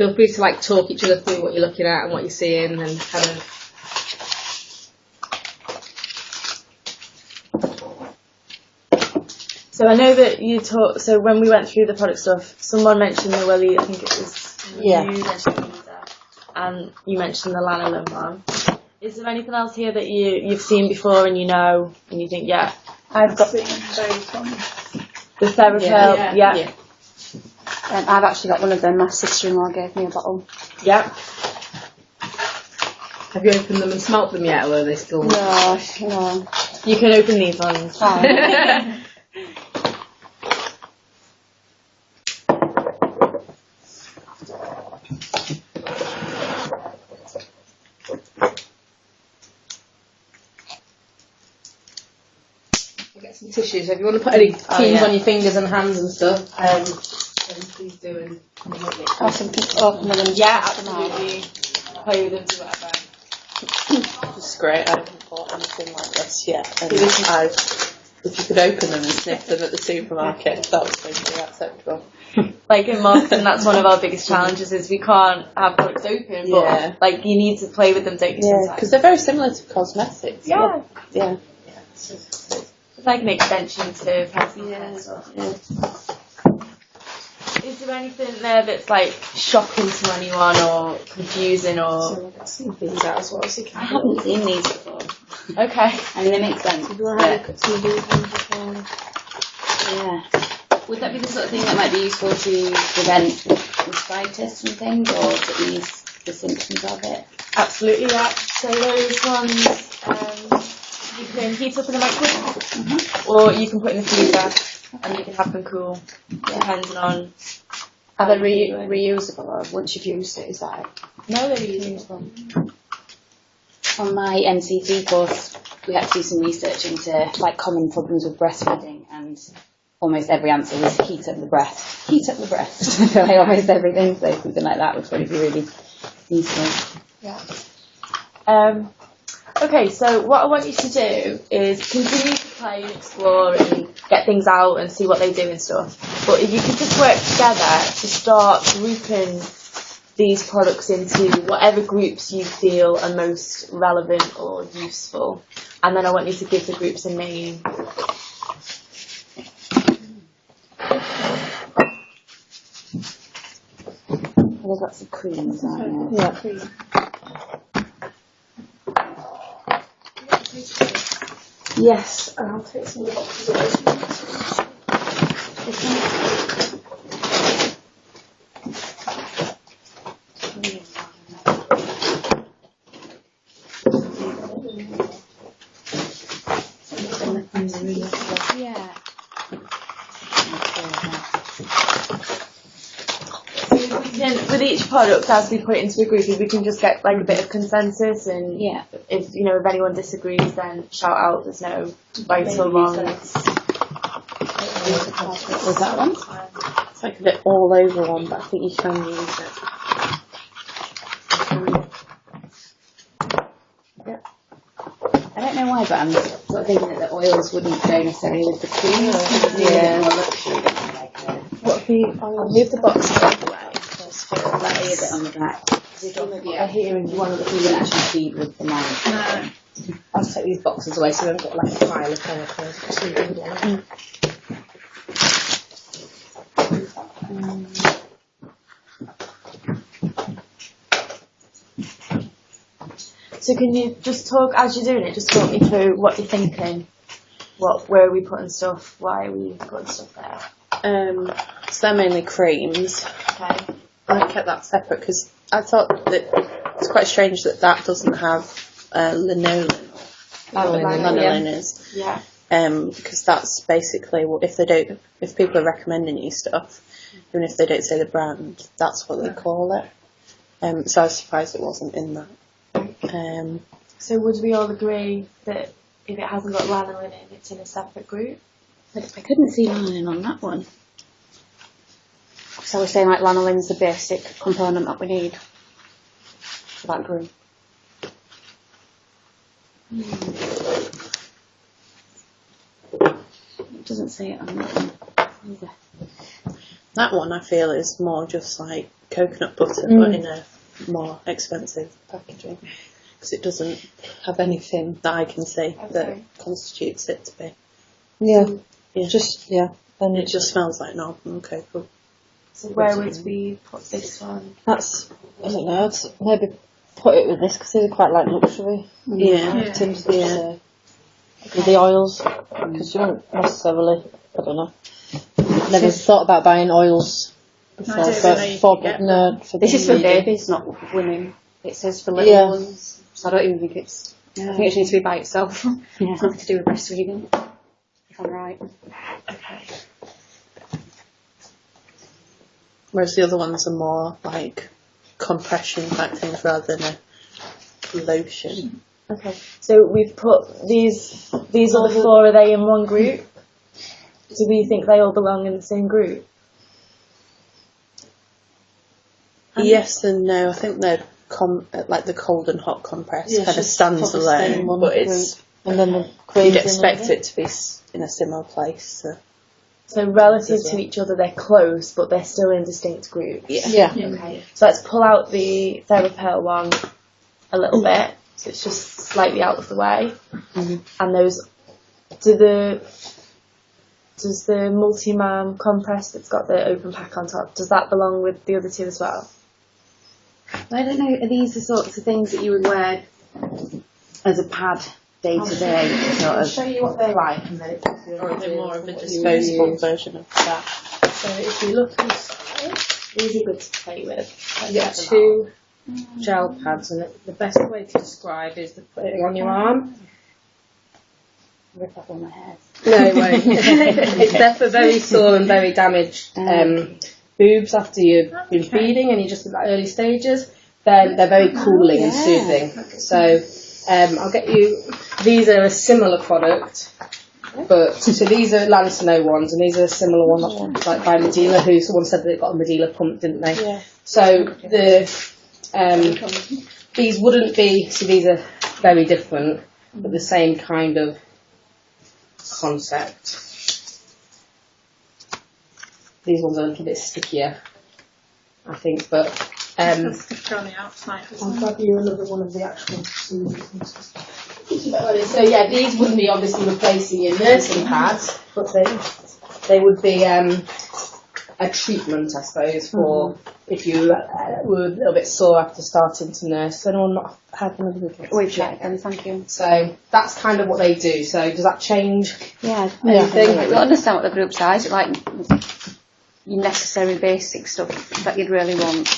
feel free to like talk each other through what you're looking at and what you're seeing and kind of. So I know that you talked. So when we went through the product stuff, someone mentioned the Willy. I think it was you mentioned Lisa, and you mentioned the lanolin one. Is there anything else here that you've seen before and you know and you think, yeah, I've got those ones. The Therapel, yeah. I've actually got one of them. My sister-in-law gave me a bottle. Yeah. Have you opened them and smelt them yet, or are they still? No. You can open these ones. Get some tissues. If you want to put any creams on your fingers and hands and stuff, then please do. And I can open them and absolutely. Play with them, do whatever. This is great. I haven't bought anything like this yet. And if you could open them and sniff them at the supermarket, that was going to be acceptable. Like in marketing, that's one of our biggest challenges is we can't have products open, but like you need to play with them, don't you? Yeah, because they're very similar to cosmetics. Yeah. It's like an extension to personal care stuff. Yeah. Is there anything there that's like shocking to anyone or confusing or? So I've got some things out as well. So I haven't seen these before. Okay. I mean, they make sense. Do you want to have a look at some of these ones before? Yeah. Would that be the sort of thing that might be useful to prevent arthritis and things, or to ease the symptoms of it? Absolutely, yeah. So those ones you can heat up in the microwave, or you can put in the freezer, and you can have them cool, depending on. Are they reusable, or once you've used it, is that it? No, they're reusable. On my NCT course, we had to do some research into like common problems with breastfeeding, and almost every answer was heat up the breast. Heat up the breast. I feel like almost everything, so something like that would probably be really useful. Yeah. Okay, so what I want you to do is continue to play and explore and get things out and see what they do and stuff. But if you could just work together to start grouping these products into whatever groups you feel are most relevant or useful. And then I want you to give the groups a name. There's lots of creams, aren't there? Yeah. Yes, and I'll take some of the boxes away. Yeah. With each product, as we put it into a group, if we can just get like a bit of consensus, and if if anyone disagrees, then shout out. There's no right or wrong. Was that one? It's like a bit all over one, but I think you can use it. I don't know why, but I'm sort of thinking that the oils wouldn't go necessarily with the cream. What if you? I'll move the box out of the way. Lay a bit on the back. I hear you one of the You can actually feed with the knife. I'll take these boxes away so we haven't got like a pile of chemicals. So can you just talk, as you're doing it, just talk me through what you're thinking, where are we putting stuff, why are we putting stuff there? So they're mainly creams. Okay. I kept that separate because I thought that it's quite strange that doesn't have lanolin. Lanolin is. Yeah. Because that's basically what if people are recommending you stuff, even if they don't say the brand, that's what they call it. So I was surprised it wasn't in that. So would we all agree that if it hasn't got lanolin in, it's in a separate group? I couldn't see lanolin on that one. So we're saying like lanolin's the basic component that we need for that group. It doesn't say it on that one either. That one I feel is more just like coconut butter, but in a more expensive packaging, because it doesn't have anything that I can see that constitutes it to be. Yeah. And it just smells like an ordinary cocoa. So where would we put this one? That's, I don't know, I'd maybe put it with this because these are quite like luxury items. With the oils, because you won't necessarily, I don't know, never thought about buying oils before, for this is for babies, not women. It says for little ones, so I don't even think it's. I think it just needs to be by itself. It's nothing to do with breastfeeding, if I'm right. Okay. Whereas the other ones are more like compression type things rather than a lotion. Okay. So we've put these other 4, are they in one group? Do we think they all belong in the same group? Yes and no. I think they're like the cold and hot compress kind of stands alone, but it's and then the you'd expect it to be in a similar place. So relative to each other, they're close, but they're still in distinct groups. Yeah. Okay. So let's pull out the TheraPearl one a little bit, so it's just slightly out of the way. And those, does the multi-mam compress that's got the open pack on top, does that belong with the other 2 as well? I don't know, are these the sorts of things that you would wear as a pad day to day? I'll show you what they're like, and then it's more of a disposable version of that. So if you look inside, these are good to play with. You get 2 gel pads, and the best way to describe is to put it on your arm. Rip off all my hair. No, it won't. It's there for very sore and very damaged boobs after you've been feeding and you're just in the early stages. Then they're very cooling and soothing. So I'll get you. These are a similar product, but so these are Lancino ones, and these are a similar one, like by Medela, who someone said that they got a Medela pump, didn't they? Yeah. So these wouldn't be. So these are very different, but the same kind of concept. These ones are a little bit stickier, I think, but Sticker on the outside. I'll grab you another one of the actual So yeah, these wouldn't be obviously replacing your nursing pads, but they would be a treatment, I suppose, for if you were a little bit sore after starting to nurse. Anyone not had one of the We've tried them, thank you. So that's kind of what they do. So does that change? Yeah, anything? I understand what the group size is, like your necessary basic stuff that you'd really want,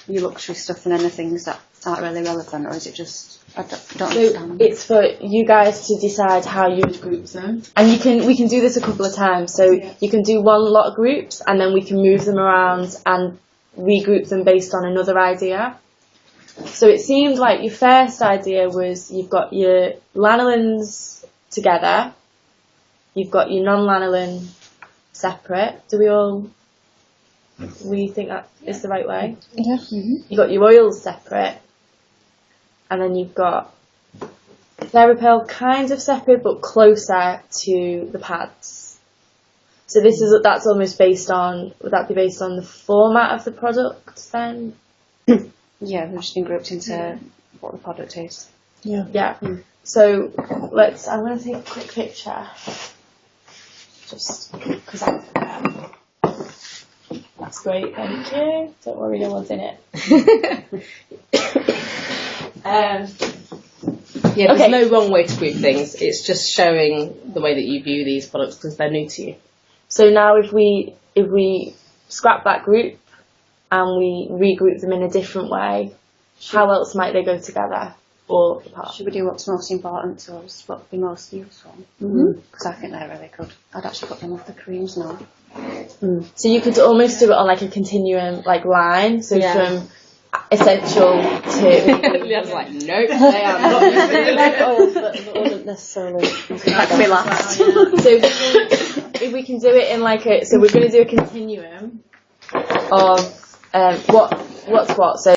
your luxury stuff, and then the things that aren't really relevant, or is it just, I don't understand. It's for you guys to decide how you would group them, and we can do this a couple of times. So you can do one lot of groups, and then we can move them around and regroup them based on another idea. So it seemed like your first idea was you've got your lanolins together, you've got your non-lanolin separate. We think that is the right way? Yeah. You've got your oils separate, and then you've got TheraPearl kind of separate but closer to the pads. So that's almost based on, would that be based on the format of the product then? Yeah, we've just been grouped into what the product is. Yeah. So I'm going to take a quick picture. Just because I forgot. That's great, thank you. Don't worry, no one's in it. Yeah, there's no wrong way to group things. It's just showing the way that you view these products because they're new to you. So now if we scrap that group and we regroup them in a different way, how else might they go together or apart? Should we do what's most important to us, what would be most useful? Because I think they're really good. I'd actually put them off the creams now. So you could almost do it on like a continuum, like line. So from essential to. Leanne's like, nope, they are not oils that wouldn't necessarily. That could be last. So if we can do it in like so we're going to do a continuum of what's what. So